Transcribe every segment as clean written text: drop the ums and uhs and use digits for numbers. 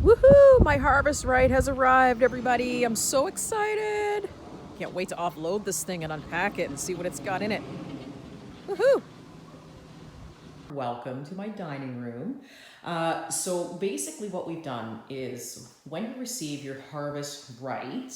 Woohoo! My Harvest Right has arrived, everybody. I'm so excited. Can't wait to offload this thing and unpack it and see what it's got in it. Woohoo! Welcome to my dining room. So basically what we've done is when you receive your Harvest Right,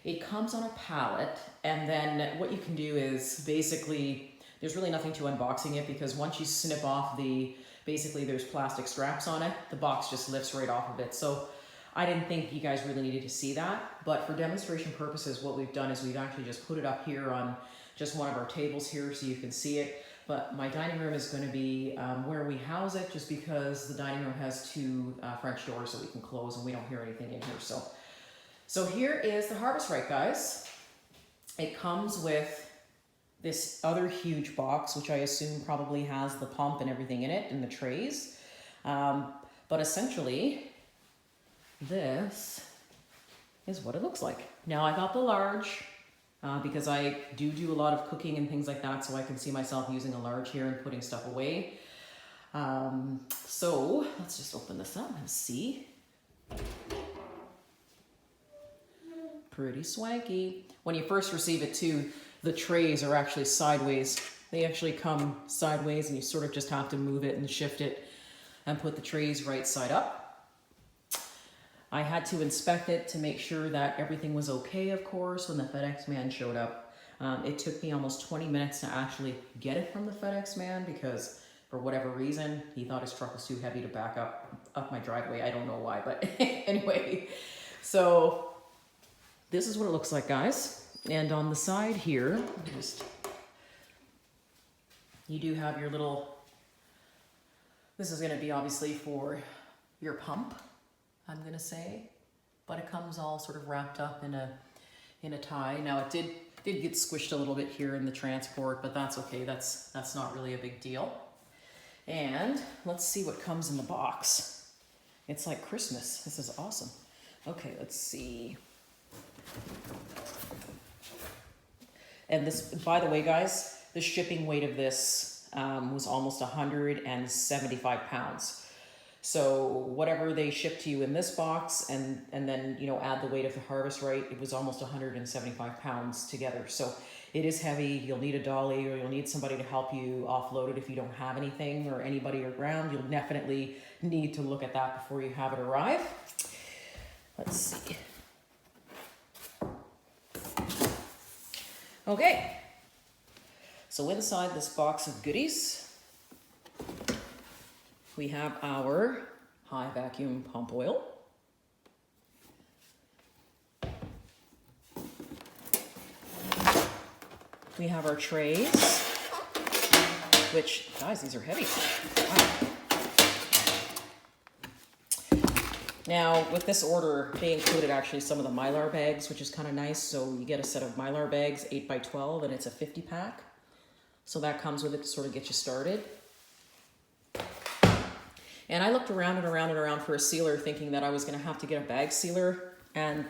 it comes on a pallet, and then what you can do is basically, there's really nothing to unboxing it because once you snip off basically there's plastic straps on it, the box just lifts right off of it. So I didn't think you guys really needed to see that, but for demonstration purposes, what we've done is we've actually just put it up here on just one of our tables here so you can see it. But my dining room is going to be where we house it, just because the dining room has two French doors that we can close and we don't hear anything in here. So here is the Harvest Right, guys. It comes with this other huge box, which I assume probably has the pump and everything in it and the trays. But essentially, this is what it looks like. Now I got the large because I do a lot of cooking and things like that, so I can see myself using a large here and putting stuff away. So let's just open this up and see. Pretty swanky. When you first receive it too, the trays are actually sideways. They actually come sideways and you sort of just have to move it and shift it and put the trays right side up. I had to inspect it to make sure that everything was okay, of course, when the FedEx man showed up. It took me almost 20 minutes to actually get it from the FedEx man because for whatever reason, he thought his truck was too heavy to back up my driveway. I don't know why, but anyway. So this is what it looks like, guys. And on the side here, you do have your little, this is gonna be obviously for your pump, I'm gonna say, but it comes all sort of wrapped up in a tie. Now it did get squished a little bit here in the transport, but that's okay. That's not really a big deal. And let's see what comes in the box. It's like Christmas. This is awesome. Okay, let's see. And this, by the way, guys, the shipping weight of this was almost 175 pounds. So whatever they ship to you in this box and then, you know, add the weight of the Harvest Right, it was almost 175 pounds together. So it is heavy. You'll need a dolly or you'll need somebody to help you offload it if you don't have anything or anybody around. You'll definitely need to look at that before you have it arrive. Let's see. Okay, so inside this box of goodies, we have our high vacuum pump oil. We have our trays, which, guys, these are heavy. Wow. Now, with this order, they included actually some of the Mylar bags, which is kind of nice. So you get a set of Mylar bags, 8x12, and it's a 50 pack. So that comes with it to sort of get you started. And I looked around and around and around for a sealer, thinking that I was going to have to get a bag sealer. And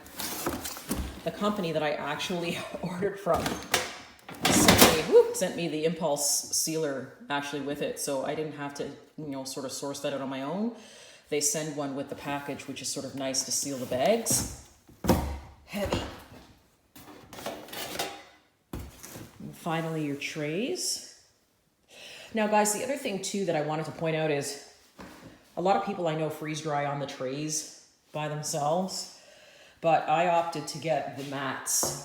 the company that I actually ordered from sent me the Impulse sealer actually with it. So I didn't have to, you know, sort of source that out on my own. They send one with the package, which is sort of nice to seal the bags. Heavy. And finally, your trays. Now, guys, the other thing, too, that I wanted to point out is a lot of people I know freeze dry on the trays by themselves, but I opted to get the mats.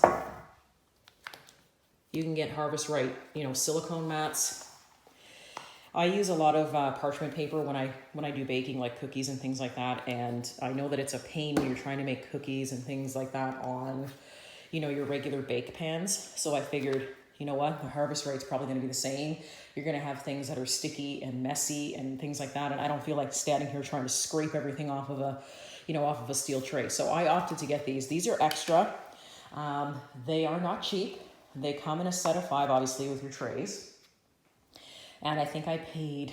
You can get Harvest Right, you know, silicone mats. I use a lot of parchment paper when I do baking, like cookies and things like that. And I know that it's a pain when you're trying to make cookies and things like that on, you know, your regular bake pans. So I figured, you know what, the Harvest Right's probably going to be the same. You're going to have things that are sticky and messy and things like that. And I don't feel like standing here trying to scrape everything off of a steel tray. So I opted to get these. These are extra. They are not cheap. They come in a set of 5, obviously, with your trays. And I think I paid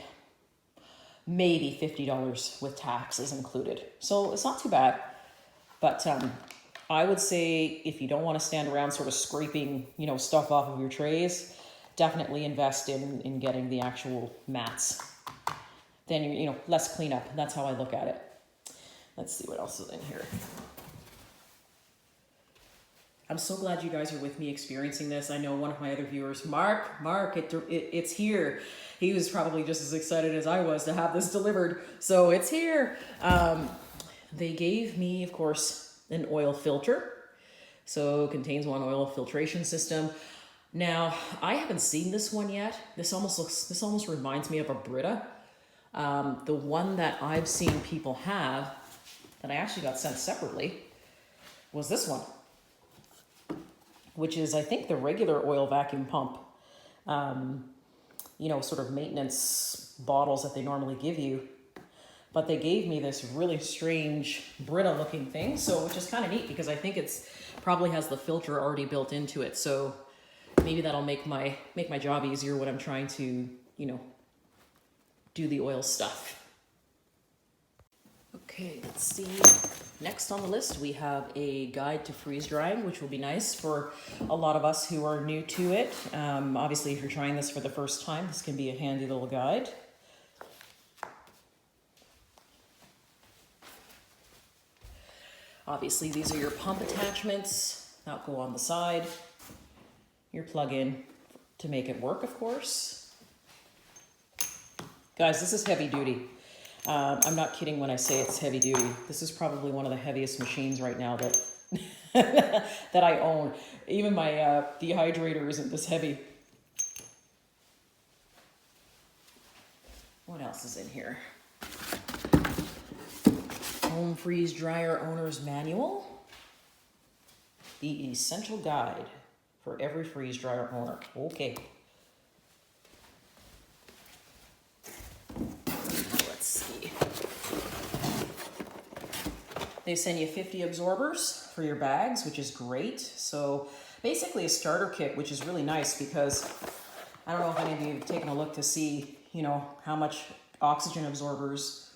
maybe $50 with taxes included. So it's not too bad. But I would say if you don't want to stand around sort of scraping, you know, stuff off of your trays, definitely invest in getting the actual mats. Then, you know, less cleanup. That's how I look at it. Let's see what else is in here. I'm so glad you guys are with me experiencing this. I know one of my other viewers, Mark, it's here. He was probably just as excited as I was to have this delivered. So it's here. They gave me, of course, an oil filter. So it contains one oil filtration system. Now, I haven't seen this one yet. This almost reminds me of a Brita. The one that I've seen people have, that I actually got sent separately, was this one, which is, I think, the regular oil vacuum pump, you know, sort of maintenance bottles that they normally give you. But they gave me this really strange Brita looking thing, so which is kind of neat because I think it's probably has the filter already built into it. So maybe that'll make my job easier when I'm trying to, you know, do the oil stuff. Okay, let's see. Next on the list, we have a guide to freeze drying, which will be nice for a lot of us who are new to it. Obviously, if you're trying this for the first time, this can be a handy little guide. Obviously, these are your pump attachments that go on the side. Your plug-in to make it work, of course. Guys, this is heavy duty. I'm not kidding when I say it's heavy duty. This is probably one of the heaviest machines right now that that I own. Even my dehydrator isn't this heavy. What else is in here? Home freeze dryer owner's manual. The essential guide for every freeze dryer owner. Okay. Let's see. They send you 50 absorbers for your bags, which is great. So basically a starter kit, which is really nice because I don't know if any of you have taken a look to see, you know, how much oxygen absorbers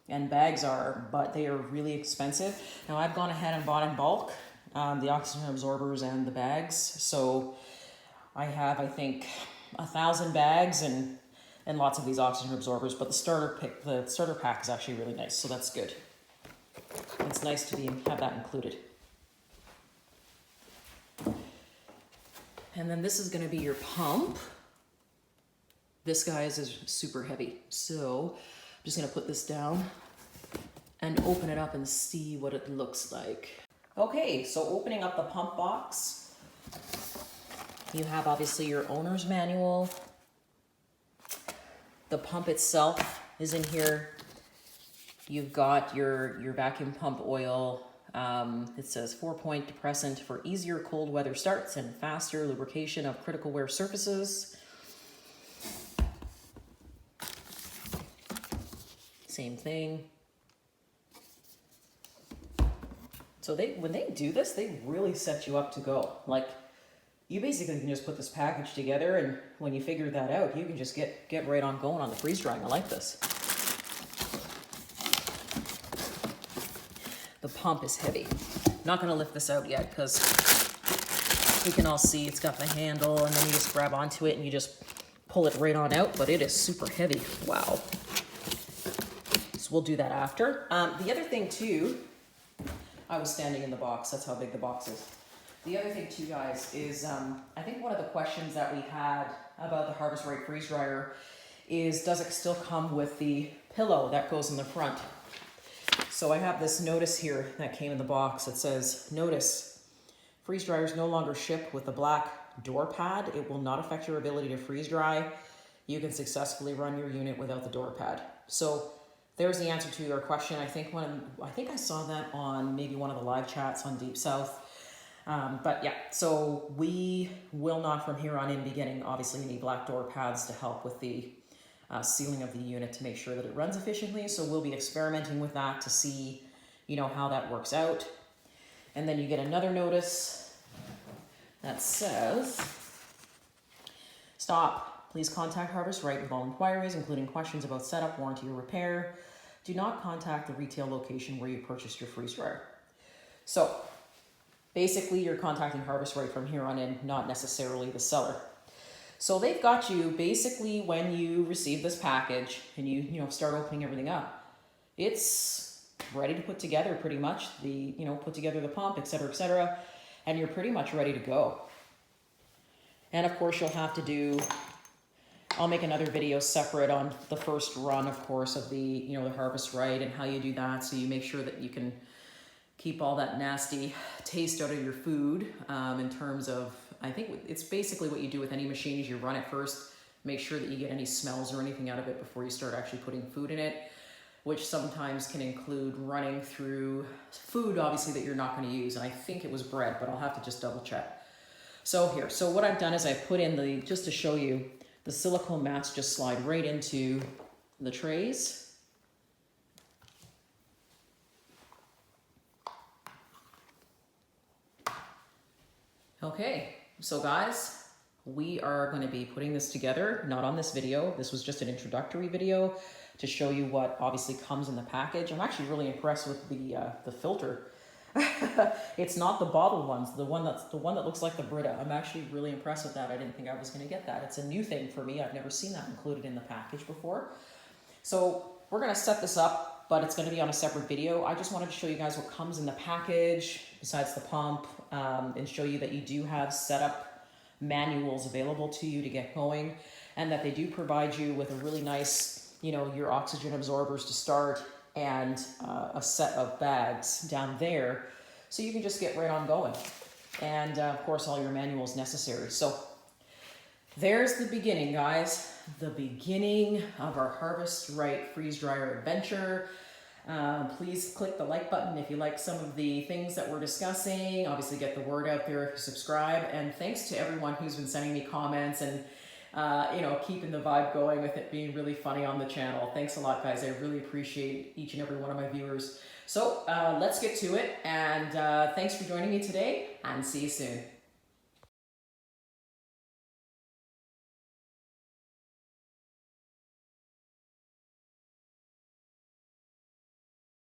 and bags are, but they are really expensive. Now I've gone ahead and bought in bulk the oxygen absorbers and the bags. So I have, I think, 1,000 bags and lots of these oxygen absorbers, but the starter pack is actually really nice, so that's good. It's nice to have that included. And then this is going to be your pump. This guy is super heavy, so I'm just going to put this down and open it up and see what it looks like. Okay, so opening up the pump box, you have obviously your owner's manual. The pump itself is in here. You've got your vacuum pump oil. It says 4-point depressant for easier cold weather starts and faster lubrication of critical wear surfaces. Same thing. So when they do this, they really set you up to go. Like, you basically can just put this package together, and when you figure that out, you can just get right on going on the freeze drying. I like this. The pump is heavy. I'm not gonna lift this out yet because we can all see it's got the handle, and then you just grab onto it and you just pull it right on out, but it is super heavy. Wow. So we'll do that after. The other thing too, I was standing in the box. That's how big the box is. The other thing too, guys, is I think one of the questions that we had about the Harvest Right freeze dryer is, does it still come with the pillow that goes in the front? So I have this notice here that came in the box that says, notice, freeze dryers no longer ship with the black door pad. It will not affect your ability to freeze dry. You can successfully run your unit without the door pad. So there's the answer to your question. I think I saw that on maybe one of the live chats on Deep South. But yeah, so we will not from here on in be getting obviously any black door pads to help with the sealing of the unit to make sure that it runs efficiently. So we'll be experimenting with that to see, you know, how that works out. And then you get another notice that says, stop. Please contact Harvest Right with all inquiries, including questions about setup, warranty, or repair. Do not contact the retail location where you purchased your freeze dryer. So basically, you're contacting Harvest Right from here on in, not necessarily the seller. So they've got you basically when you receive this package and you start opening everything up. It's ready to put together pretty much put together the pump, etc., and you're pretty much ready to go. And of course you'll have to do, I'll make another video separate on the first run, of course, of the, the Harvest Right and how you do that. So you make sure that you can keep all that nasty taste out of your food, in terms of, I think it's basically what you do with any machine is you run it first, make sure that you get any smells or anything out of it before you start actually putting food in it, which sometimes can include running through food, obviously, that you're not going to use. And I think it was bread, but I'll have to just double check. So here, so what I've done is I put in just to show you, the silicone mats just slide right into the trays. Okay, so guys, we are going to be putting this together, not on this video. This was just an introductory video to show you what obviously comes in the package. I'm actually really impressed with the filter. It's not the bottled ones, the one that looks like the Brita. I'm actually really impressed with that. I didn't think I was going to get that. It's a new thing for me. I've never seen that included in the package before. So we're going to set this up, but it's going to be on a separate video. I just wanted to show you guys what comes in the package besides the pump, and show you that you do have setup manuals available to you to get going, and that they do provide you with a really nice, your oxygen absorbers to start, and a set of bags down there, so you can just get right on going. And of course, all your manuals necessary. So there's the beginning, guys. The beginning of our Harvest Right freeze dryer adventure. Please click the like button if you like some of the things that we're discussing. Obviously, get the word out there if you subscribe. And thanks to everyone who's been sending me comments and keeping the vibe going with it being really funny on the channel. Thanks a lot, guys. I really appreciate each and every one of my viewers. So let's get to it. And thanks for joining me today, and see you soon.